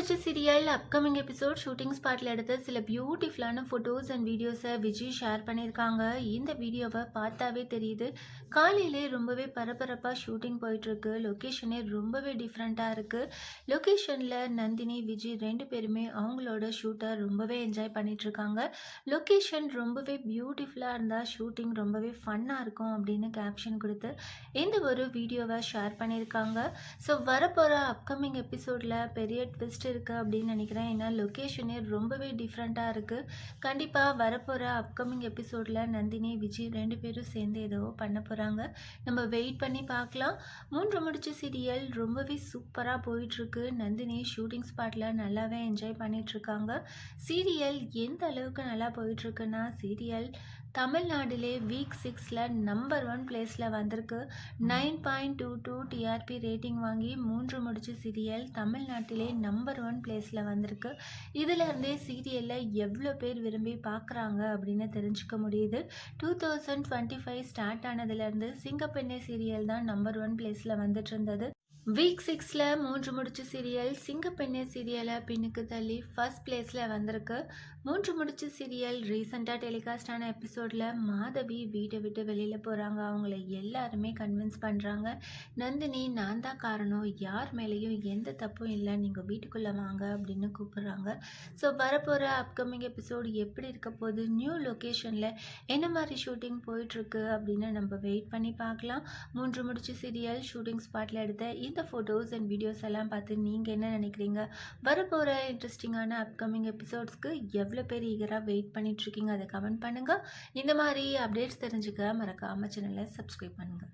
முடிச்ச serial upcoming episode shooting ஸ்பாட்ல எடுத்த சில பியூட்டிஃபுல்லான ஃபோட்டோஸ் அண்ட் வீடியோஸை விஜய் ஷேர் பண்ணியிருக்காங்க. இந்த வீடியோவை பார்த்தாவே தெரியுது, காலையிலே ரொம்பவே பரபரப்பாக ஷூட்டிங் போயிட்டுருக்கு. லொக்கேஷனே ரொம்பவே டிஃப்ரெண்ட்டாக இருக்குது. லொக்கேஷனில் நந்தினி விஜய் ரெண்டு பேருமே அவங்களோட ஷூட்டை ரொம்பவே என்ஜாய் பண்ணிகிட்ருக்காங்க. லொக்கேஷன் ரொம்பவே பியூட்டிஃபுல்லாக இருந்தால் ஷூட்டிங் ரொம்பவே ஃபன்னாக இருக்கும் அப்படின்னு கேப்ஷன் கொடுத்து இந்த ஒரு வீடியோவை ஷேர் பண்ணியிருக்காங்க. ஸோ வரப்போகிற அப்கமிங் எபிசோடில் பெரிய ட்விஸ்ட் இருக்குது அப்படின்னு நினைக்கிறேன். ஏன்னா லொக்கேஷனே ரொம்பவே டிஃப்ரெண்ட்டாக இருக்குது. கண்டிப்பாக வரப்போகிற அப்கமிங் எபிசோடில் நந்தினி விஜய் ரெண்டு பேரும் சேர்ந்து ஏதோ பண்ண போகிறாங்க. நம்ம வெயிட் பண்ணி பார்க்கலாம். 3 முடிச்ச சீரியல் ரொம்பவே சூப்பராக போயிட்டுருக்கு. நந்தினி ஷூட்டிங் ஸ்பாட்டில் நல்லாவே என்ஜாய் பண்ணிகிட்ருக்காங்க. சீரியல் எந்த அளவுக்கு நல்லா போயிட்டுருக்குன்னா, சீரியல் தமிழ்நாட்டிலே வீக் 6ல் நம்பர் 1 பிளேஸில் வந்திருக்கு. 9.22 டிஆர்பி ரேட்டிங் வாங்கி 3 முடிச்ச சீரியல் தமிழ்நாட்டிலே நம்பர் 1 பிளேஸில் வந்திருக்கு. இதிலேருந்தே சீரியலில் எவ்வளோ பேர் விரும்பி பார்க்குறாங்க அப்படின்னு தெரிஞ்சுக்க முடியுது. 2025 ஸ்டார்ட் ஆனதுலேருந்து சிங்கப்பெண்ணே சீரியல் தான் நம்பர் 1 பிளேஸில் வந்துட்டு இருந்தது. வீக் 6ல் 3 முடிச்ச சீரியல் சிங்கப்பெண்ணே சீரியலை பின்னுக்கு தள்ளி ஃபர்ஸ்ட் பிளேஸில் வந்திருக்கு. 3 முடிச்ச சீரியல் ரீசெண்டாக டெலிகாஸ்ட் ஆன எபிசோடில் மாதவி வீட்டை விட்டு வெளியில் போகிறாங்க. அவங்கள எல்லாருமே கன்வின்ஸ் பண்ணுறாங்க. நந்தினி நான் தான் காரணம், யார் மேலேயும் எந்த தப்பும் இல்லை, நீங்கள் வீட்டுக்குள்ளே வாங்க அப்படின்னு கூப்பிட்றாங்க. ஸோ வரப்போகிற அப்கமிங் எபிசோடு எப்படி இருக்க போகுது, நியூ லொக்கேஷனில் என்ன மாதிரி ஷூட்டிங் போயிட்டுருக்கு அப்படின்னு நம்ம வெயிட் பண்ணி பார்க்கலாம். 3 முடிச்ச சீரியல் ஷூட்டிங் ஸ்பாட்டில் எடுத்த இந்த ஃபோட்டோஸ் அண்ட் வீடியோஸ் எல்லாம் பார்த்து நீங்கள் என்ன நினைக்கிறீங்க? வரப்போகிற இன்ட்ரெஸ்டிங்கான அப்கமிங் எபிசோட்ஸ்க்கு எவ்வளோ பேர் ஈகராக வெயிட் பண்ணிகிட்ருக்கீங்க, அதை கமெண்ட் பண்ணுங்கள். இந்த மாதிரி அப்டேட்ஸ் தெரிஞ்சுக்க மறக்காமல் சேனலை சப்ஸ்கிரைப் பண்ணுங்கள்.